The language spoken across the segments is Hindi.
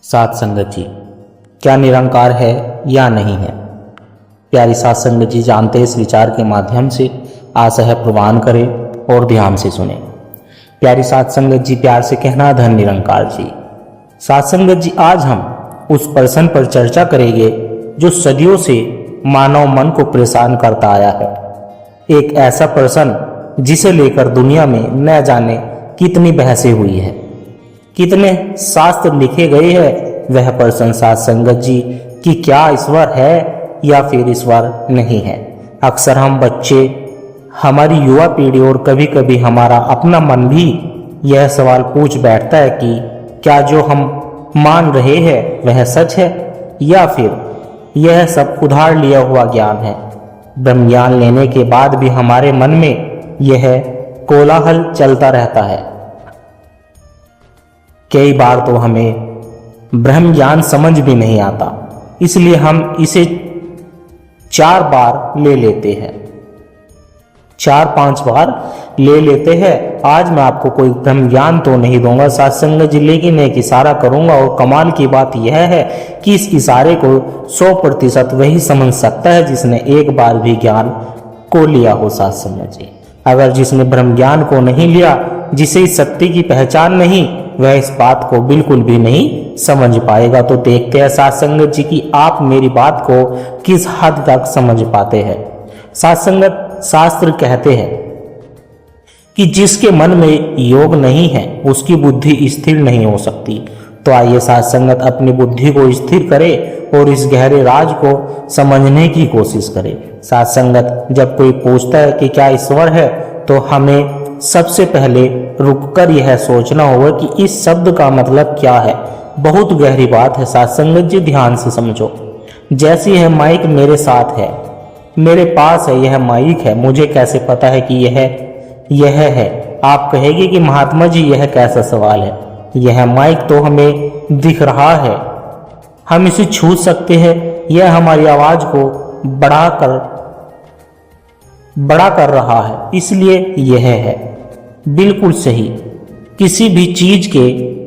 साथ संगत जी, क्या निरंकार है या नहीं है? प्यारी साथ संगत जी, जानते इस विचार के माध्यम से आशा है प्रवान करें और ध्यान से सुने। प्यारी साथ संगत जी, प्यार से कहना धन निरंकार जी। साथ संगत जी, आज हम उस पर्सन पर चर्चा करेंगे जो सदियों से मानव मन को परेशान करता आया है। एक ऐसा पर्सन जिसे लेकर दुनिया में न जाने कितनी बहसें हुई है, कितने शास्त्र लिखे गए हैं। वह पर्सन साथ संगत जी कि क्या ईश्वर है या फिर ईश्वर नहीं है। अक्सर हम बच्चे, हमारी युवा पीढ़ी और कभी कभी हमारा अपना मन भी यह सवाल पूछ बैठता है कि क्या जो हम मान रहे हैं वह सच है या फिर यह सब उधार लिया हुआ ज्ञान है। ब्रह्म ज्ञान लेने के बाद भी हमारे मन में यह कोलाहल चलता रहता है। कई बार तो हमें ब्रह्म ज्ञान समझ भी नहीं आता, इसलिए हम इसे 4 बार ले लेते हैं, 4-5 बार ले लेते हैं। आज मैं आपको कोई ब्रह्म ज्ञान तो नहीं दूंगा साथ संगत जी, लेकिन एक इशारा करूंगा और कमाल की बात यह है कि इस इशारे को 100% वही समझ सकता है जिसने एक बार भी ज्ञान को लिया हो साथ संगत जी। अगर जिसने ब्रह्म ज्ञान को नहीं लिया, जिसे इस सत्य की पहचान नहीं, वह इस बात को बिल्कुल भी नहीं समझ पाएगा। तो देखते हैं साथ संगत जी कि आप मेरी बात को किस हद तक समझ पाते हैं। साथ संगत, शास्त्र कहते हैं कि जिसके मन में योग नहीं है उसकी बुद्धि स्थिर नहीं हो सकती। तो आइए साथ संगत अपनी बुद्धि को स्थिर करें और इस गहरे राज को समझने की कोशिश करें। साथ संगत, जब कोई पूछता है कि क्या ईश्वर है, तो हमें सबसे पहले रुककर यह सोचना होगा कि इस शब्द का मतलब क्या है। बहुत गहरी बात है साथ संगत जी, ध्यान से समझो। जैसी है माइक मेरे साथ है, मेरे पास है, यह माइक है, मुझे कैसे पता है कि यह है। आप कहेंगे कि महात्मा जी यह कैसा सवाल है। यह माइक तो हमें दिख रहा है, हम इसे छू सकते हैं, यह हमारी आवाज को बड़ा कर रहा है, इसलिए यह है। बिल्कुल सही। किसी भी चीज के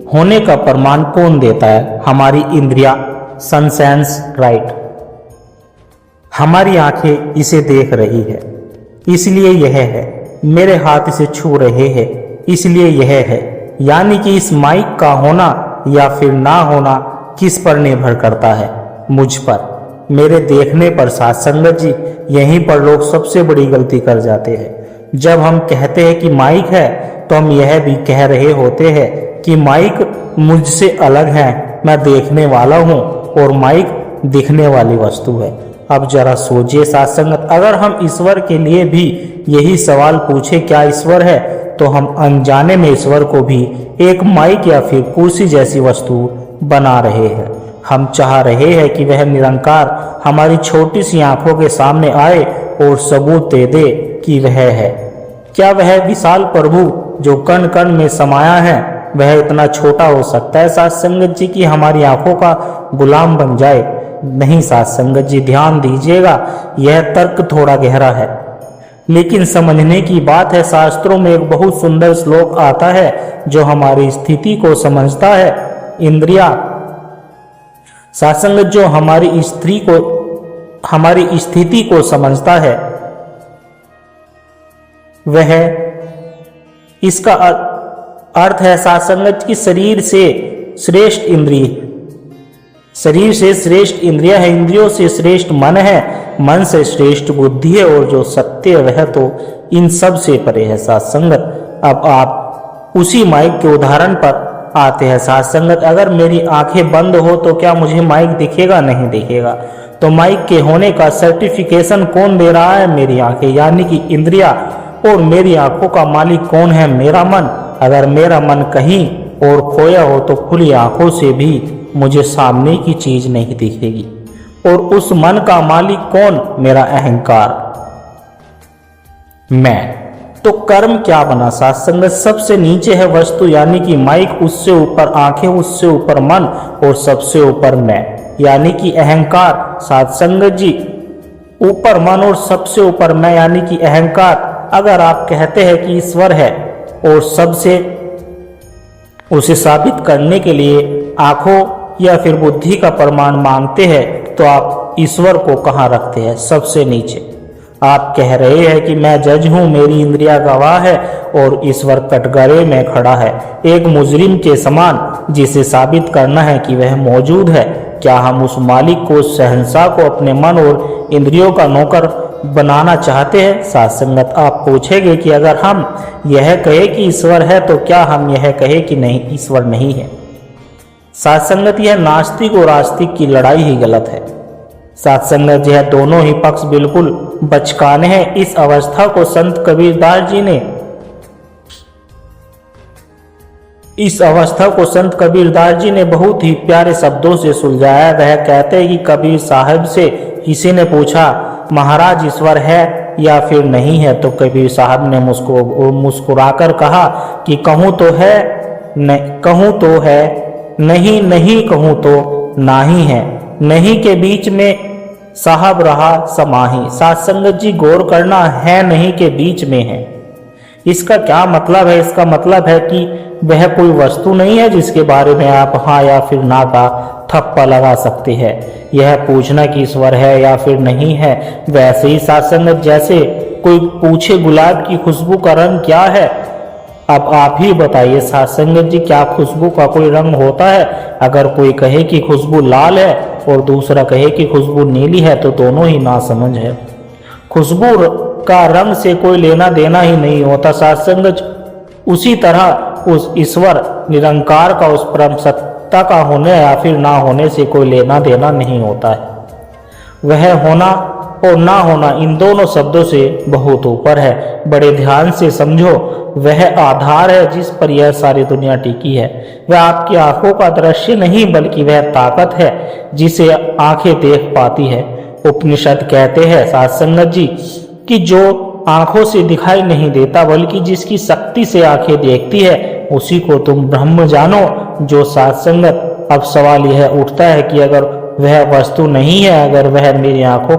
होने का प्रमाण कौन देता है? हमारी इंद्रिया, सेंस, राइट। हमारी आंखें इसे देख रही है, इसलिए यह है। मेरे हाथ इसे छू रहे हैं, इसलिए यह है। यानी कि इस माइक का होना या फिर ना होना किस पर निर्भर करता है? मुझ पर, मेरे देखने पर। साथ संगत जी, यहीं पर लोग सबसे बड़ी गलती कर जाते हैं। जब हम कहते हैं कि माइक है, तो हम यह भी कह रहे होते हैं कि माइक मुझसे अलग है, मैं देखने वाला हूं और माइक दिखने वाली वस्तु है। अब जरा सोचिए साथ संगत, अगर हम ईश्वर के लिए भी यही सवाल पूछे क्या ईश्वर है, तो हम अनजाने में ईश्वर को भी एक माइक या फिर कुर्सी जैसी वस्तु बना रहे हैं। हम चाह रहे हैं कि वह निरंकार हमारी छोटी सी आंखों के सामने आए और सबूत दे दे कि वह है। क्या वह विशाल प्रभु जो कण कण में समाया है, वह इतना छोटा हो सकता है साथ संगत जी की हमारी आंखों का गुलाम बन जाए? नहीं साथ संगत जी, ध्यान दीजिएगा, यह तर्क थोड़ा गहरा है, लेकिन समझने की बात है। शास्त्रों में एक बहुत सुंदर श्लोक आता है जो हमारी स्थिति को समझता है। इंद्रिया, साथ संगत, जो हमारी स्थिति को समझता है, वह इसका अर्थ है साथ संगत की शरीर से श्रेष्ठ इंद्रिया है, इंद्रियों से श्रेष्ठ मन है, मन से श्रेष्ठ बुद्धि है, और जो सत्य वह तो इन सब से परे है साथ संगत। अब आप उसी माइक के उदाहरण पर आते हैं साथ संगत। अगर मेरी आंखें बंद हो तो क्या मुझे माइक दिखेगा? नहीं दिखेगा। तो माइक के होने का सर्टिफिकेशन कौन दे रहा है? मेरी आंखें, यानी कि इंद्रिया। और मेरी आंखों का मालिक कौन है? मेरा मन। अगर मेरा मन कहीं और खोया हो तो खुली आंखों से भी मुझे सामने की चीज नहीं दिखेगी। और उस मन का मालिक कौन? मेरा अहंकार, मैं। तो कर्म क्या बना साथ संगत? सबसे नीचे है वस्तु यानी कि माइक, उससे ऊपर आंखें, उससे ऊपर मन और सबसे ऊपर मैं यानी कि अहंकार। साथ संगत जी, ऊपर मन और सबसे ऊपर मैं यानी कि अहंकार। अगर आप कहते हैं कि ईश्वर है और सबसे उसे साबित करने के लिए आंखों या फिर बुद्धि का प्रमाण मांगते हैं तो आप ईश्वर को कहाँ रखते हैं? सबसे नीचे। आप कह रहे हैं कि मैं जज हूं, मेरी इंद्रिया गवाह है और ईश्वर कटघरे में खड़ा है, एक मुजरिम के समान, जिसे साबित करना है कि वह मौजूद है। क्या हम उस मालिक को, शहंशाह को अपने मन और इंद्रियों का नौकर बनाना चाहते हैं? साथ संगत, आप पूछेंगे कि अगर हम यह कहे कि ईश्वर है तो क्या हम यह कहे कि नहीं, ईश्वर नहीं है? साथ संगत, यह नास्तिक और आस्तिक की लड़ाई ही गलत है। साथ संगत, यह दोनों ही पक्ष बिल्कुल बचकाने हैं। इस अवस्था को संत कबीरदास जी ने बहुत ही प्यारे शब्दों से सुलझाया। वह कहते हैं कि कबीर साहब से किसी ने पूछा, महाराज ईश्वर है या फिर नहीं है? तो कबीर साहब ने मुस्कुराकर कहा कि कहूँ तो है, कहूँ तो है, नहीं नहीं कहूँ तो नाही है, नहीं के बीच में साहब रहा समाही। साथ संगत जी, गौर करना, है नहीं के बीच में है, इसका क्या मतलब है? इसका मतलब है कि वह कोई वस्तु नहीं है जिसके बारे में आप हाँ या फिर ना का थप्पा लगा सकते हैं। यह पूछना कि ईश्वर है या फिर नहीं है, वैसे ही साथ संगत जैसे कोई पूछे गुलाब की खुशबू का रंग क्या है। अब आप ही बताइए साथ संगत जी, क्या खुशबू का कोई रंग होता है? अगर कोई कहे कि खुशबू लाल है और दूसरा कहे कि खुशबू नीली है तो दोनों ही नासमझ है। खुशबू का रंग से कोई लेना देना ही नहीं होता। साथ संगत, उसी तरह उस ईश्वर निरंकार का, उस परम सत्ता का होने या फिर ना होने से कोई लेना देना नहीं होता है। वह होना और ना होना इन दोनों शब्दों से बहुत ऊपर है। बड़े ध्यान से समझो, वह आधार है जिस पर यह सारी दुनिया टिकी है। वह आपकी आंखों का दृश्य नहीं बल्कि वह ताकत है जिसे आंखें देख पाती है। उपनिषद कहते हैं साथ संगत जी कि जो आंखों से दिखाई नहीं देता बल्कि जिसकी शक्ति से आंखें देखती है उसी को तुम ब्रह्म जानो। जो साथ संगत, अब सवाल यह उठता है कि अगर वह वस्तु नहीं है, अगर वह मेरी आंखों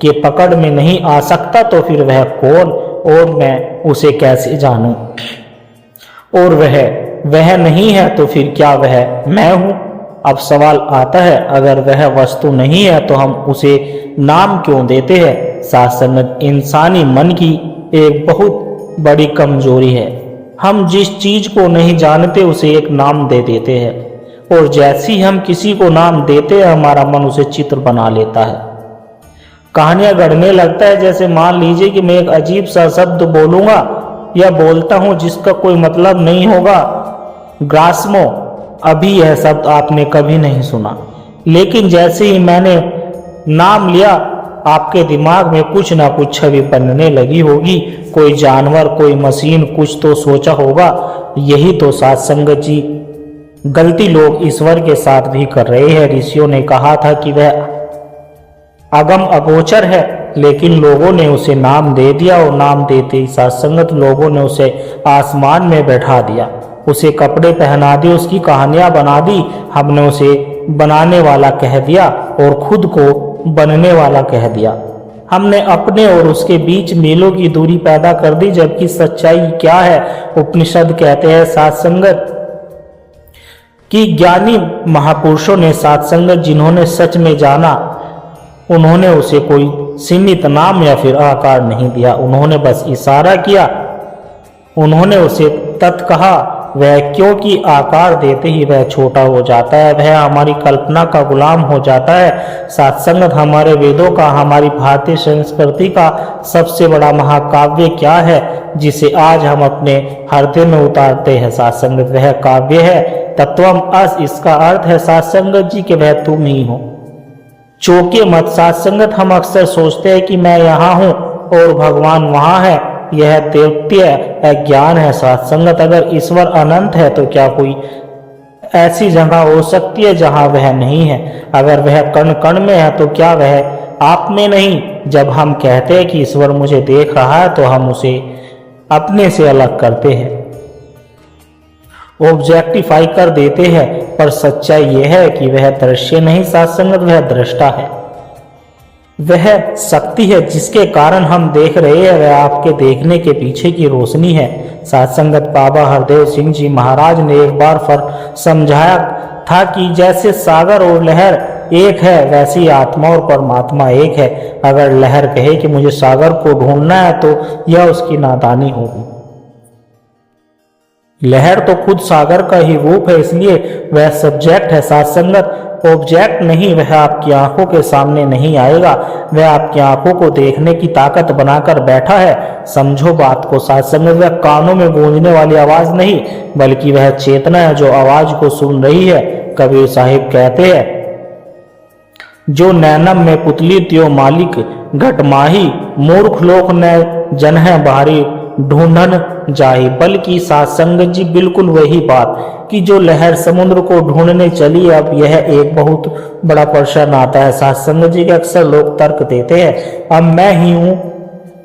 के पकड़ में नहीं आ सकता तो फिर वह कौन और मैं उसे कैसे जानूं? और वह नहीं है तो फिर क्या वह मैं हूं? अब सवाल आता है, अगर वह वस्तु नहीं है तो हम उसे नाम क्यों देते हैं? साथ संगत, इंसानी मन की एक बहुत बड़ी कमजोरी है। हम जिस चीज को नहीं जानते उसे एक नाम दे देते हैं और जैसे ही हम किसी को नाम देते हैं हमारा मन उसे चित्र बना लेता है, कहानियां गढ़ने लगता है। जैसे मान लीजिए कि मैं एक अजीब सा शब्द बोलूंगा या बोलता हूं जिसका कोई मतलब नहीं होगा। ग्रास्मो, अभी यह शब्द आपने कभी नहीं सुना, लेकिन जैसे ही मैंने नाम लिया आपके दिमाग में कुछ ना कुछ छवि बनने लगी होगी। कोई जानवर, कोई मशीन, कुछ तो सोचा होगा। यही तो साथ संगत जी गलती लोग ईश्वर के साथ भी कर रहे हैं। ऋषियों ने कहा था कि वह अगम अगोचर है, लेकिन लोगों ने उसे नाम दे दिया और नाम देते ही साथ संगत लोगों ने उसे आसमान में बैठा दिया, उसे कपड़े पहना दिए, उसकी कहानियां बना दी। हमने उसे बनाने वाला कह दिया और खुद को बनने वाला कह दिया। हमने अपने और उसके बीच मीलों की दूरी पैदा कर दी, जबकि सच्चाई क्या है? उपनिषद कहते हैं साथ संगत कि ज्ञानी महापुरुषों ने साथ संगत जिन्होंने सच में जाना, उन्होंने उसे कोई सीमित नाम या फिर आकार नहीं दिया। उन्होंने बस इशारा किया, उन्होंने उसे तत् कहा। वह क्योंकि आकार देते ही वह छोटा हो जाता है, वह हमारी कल्पना का गुलाम हो जाता है। साथ संगत, हमारे वेदों का, हमारी भारतीय संस्कृति का सबसे बड़ा महाकाव्य क्या है जिसे आज हम अपने हृदय में उतारते हैं? साथ संगत, वह काव्य है तत्वम अस। इसका अर्थ है साथ संगत जी कि वह तुम ही हो। चौके मत साथ संगत, हम अक्सर सोचते हैं कि मैं यहाँ हूँ और भगवान वहाँ है। यह दैत्य अज्ञान है साथ संगत। अगर ईश्वर अनंत है तो क्या कोई ऐसी जगह हो सकती है जहाँ वह नहीं है? अगर वह कण कण में है तो क्या वह आप में नहीं? जब हम कहते हैं कि ईश्वर मुझे देख रहा है तो हम उसे अपने से अलग करते हैं, ऑब्जेक्टिफाई कर देते हैं, पर सच्चाई यह है कि वह दृश्य नहीं साथ संगत, वह दृष्टा है। वह शक्ति है जिसके कारण हम देख रहे हैं, वह आपके देखने के पीछे की रोशनी है। साथ संगत, बाबा हरदेव सिंह जी महाराज ने एक बार फिर समझाया था कि जैसे सागर और लहर एक है, वैसे ही आत्मा और परमात्मा एक है। अगर लहर कहे कि मुझे सागर को ढूंढना है तो यह उसकी नादानी होगी। लहर तो खुद सागर का ही रूप है, इसलिए वह सब्जेक्ट है। साथ संगत ऑब्जेक्ट नहीं, वह आपकी आंखों के सामने नहीं आएगा, वह आपकी आंखों को देखने की ताकत बनाकर बैठा है। समझो बात को। साथ संगत वह कानों में गूंजने वाली आवाज नहीं, बल्कि वह चेतना है जो आवाज को सुन रही है। कबीर साहिब कहते हैं, जो नैनम में पुतली त्यो मालिक घटमाही, मूर्ख लोक न जन है बाहरी ढूंढन जाही। बल्कि साथ संगत जी बिल्कुल वही बात कि जो लहर समुद्र को ढूंढने चली, अब यह एक बहुत बड़ा प्रश्न आता है साथ संगत जी के। अक्सर लोग तर्क देते हैं, अब मैं ही हूं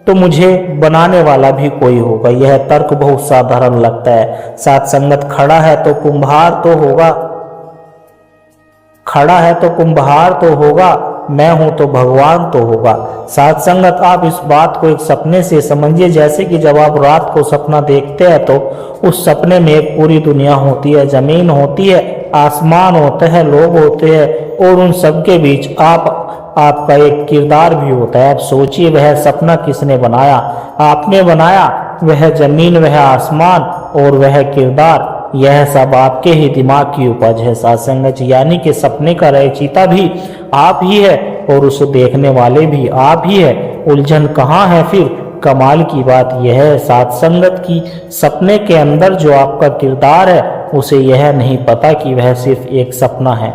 तो मुझे बनाने वाला भी कोई होगा। यह तर्क बहुत साधारण लगता है। साथ संगत खड़ा है तो कुम्हार तो होगा, खड़ा है तो कुम्हार तो होगा, मैं हूं तो भगवान तो होगा। साथ संगत आप इस बात को एक सपने से समझिए, जैसे कि जब आप रात को सपना देखते हैं तो उस सपने में एक पूरी दुनिया होती है, जमीन होती है, आसमान होते हैं, लोग होते हैं और उन सब के बीच आपका एक किरदार भी होता है। आप सोचिए वह सपना किसने बनाया? आपने बनाया। वह जमीन, वह आसमान और वह किरदार, यह सब आपके ही दिमाग की उपज है साथ संगत। यानी कि सपने का रचयिता भी आप ही है और उसे देखने वाले भी आप ही है। उलझन कहाँ है फिर? कमाल की बात यह है साथ संगत की सपने के अंदर जो आपका किरदार है उसे यह नहीं पता कि वह सिर्फ एक सपना है।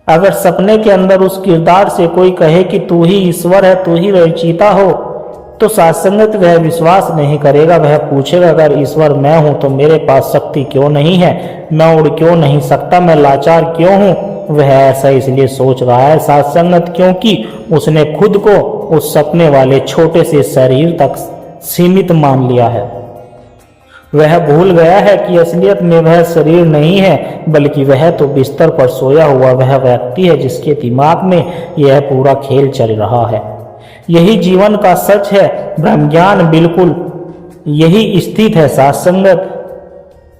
अगर सपने के अंदर उस किरदार से कोई कहे कि तू ही ईश्वर है, तू ही रचयिता हो, तो साथ संगत वह विश्वास नहीं करेगा। वह पूछेगा, अगर ईश्वर मैं हूं तो मेरे पास शक्ति क्यों नहीं है? मैं उड़ क्यों नहीं सकता? मैं लाचार क्यों हूं? वह ऐसा इसलिए सोच रहा है साथ संगत क्योंकि उसने खुद को उस सपने वाले छोटे से शरीर तक सीमित मान लिया है। वह भूल गया है कि असलियत में वह शरीर नहीं है, बल्कि वह तो बिस्तर पर सोया हुआ वह व्यक्ति है जिसके दिमाग में यह पूरा खेल चल रहा है। यही जीवन का सच है। ब्रह्म ज्ञान बिल्कुल यही स्थित है साथ संगत।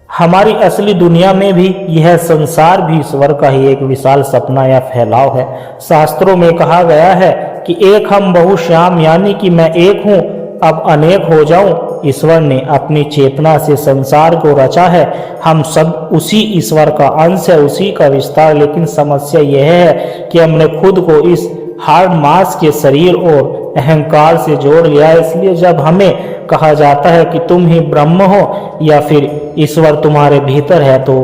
हमारी असली दुनिया में भी यह संसार भी ईश्वर का ही एक विशाल सपना या फैलाव है। शास्त्रों में कहा गया है कि एक हम बहुश्याम, यानी कि मैं एक हूं अब अनेक हो जाऊं। ईश्वर ने अपनी चेतना से संसार को रचा है। हम सब उसी ईश्वर का अंश है, उसी का विस्तार। लेकिन समस्या यह है कि हमने खुद को इस हार्ड मांस के शरीर और अहंकार से जोड़ लिया है। इसलिए जब हमें कहा जाता है कि तुम ही ब्रह्म हो या फिर ईश्वर तुम्हारे भीतर है, तो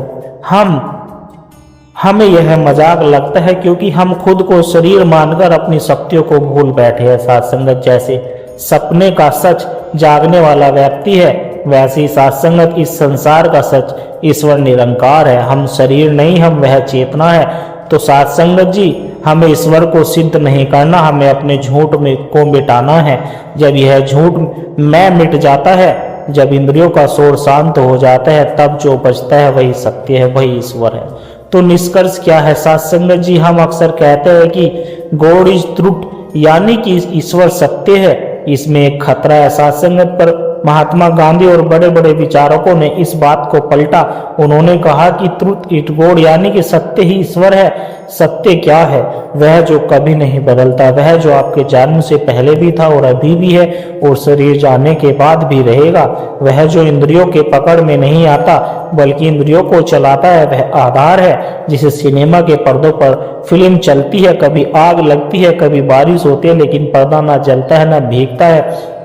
हमें यह मजाक लगता है, क्योंकि हम खुद को शरीर मानकर अपनी शक्तियों को भूल बैठे हैं साथ संगत। जैसे सपने का सच जागने वाला व्यक्ति है, वैसे ही साथ संगत इस संसार का सच ईश्वर निरंकार है। हम शरीर नहीं, हम वह चेतना है। तो साथ संगत जी हमें ईश्वर को सिद्ध नहीं करना, हमें अपने झूठ में को मिटाना है। जब यह झूठ मैं मिट जाता है, जब इंद्रियों का शोर शांत हो जाता है, तब जो बचता है वही सत्य है, वही ईश्वर है। तो निष्कर्ष क्या है साथ संगत जी? हम अक्सर कहते हैं कि गॉड इज ट्रूथ, यानी कि ईश्वर सत्य है। इसमें एक खतरा है साथ संगत। पर महात्मा गांधी और बड़े बड़े विचारकों ने इस बात को पलटा। उन्होंने कहा कि ट्रुथ इज गॉड, यानी कि सत्य ही ईश्वर है। सत्य क्या है? वह जो कभी नहीं बदलता, वह जो आपके जन्म से पहले भी था और अभी भी है और शरीर जाने के बाद भी रहेगा। वह जो इंद्रियों के पकड़ में नहीं आता बल्कि इंद्रियों को चलाता है, वह आधार है। जिसे सिनेमा के पर्दों पर फिल्म चलती है, कभी आग लगती है, कभी बारिश होती है, लेकिन पर्दा ना जलता है ना भीगता है।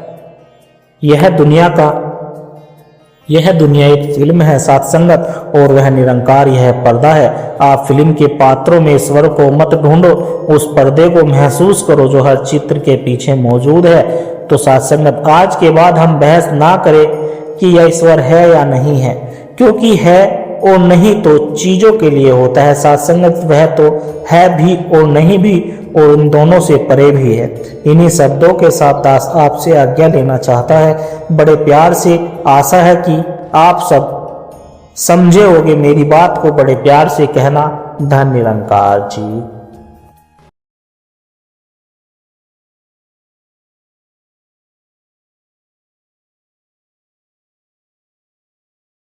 यह दुनिया एक फिल्म है साथ संगत, और वह निरंकार यह पर्दा है। आप फिल्म के पात्रों में ईश्वर को मत ढूंढो, उस पर्दे को महसूस करो जो हर चित्र के पीछे मौजूद है। तो साथ संगत आज के बाद हम बहस ना करें कि यह ईश्वर है या नहीं है, क्योंकि है और नहीं तो चीजों के लिए होता है साथ संगत। वह तो है भी और नहीं भी, और उन दोनों से परे भी है। इन्हीं शब्दों के साथ दास आपसे आज्ञा लेना चाहता है। बड़े प्यार से आशा है कि आप सब समझे होगे मेरी बात को। बड़े प्यार से कहना। धन्य निरंकार जी।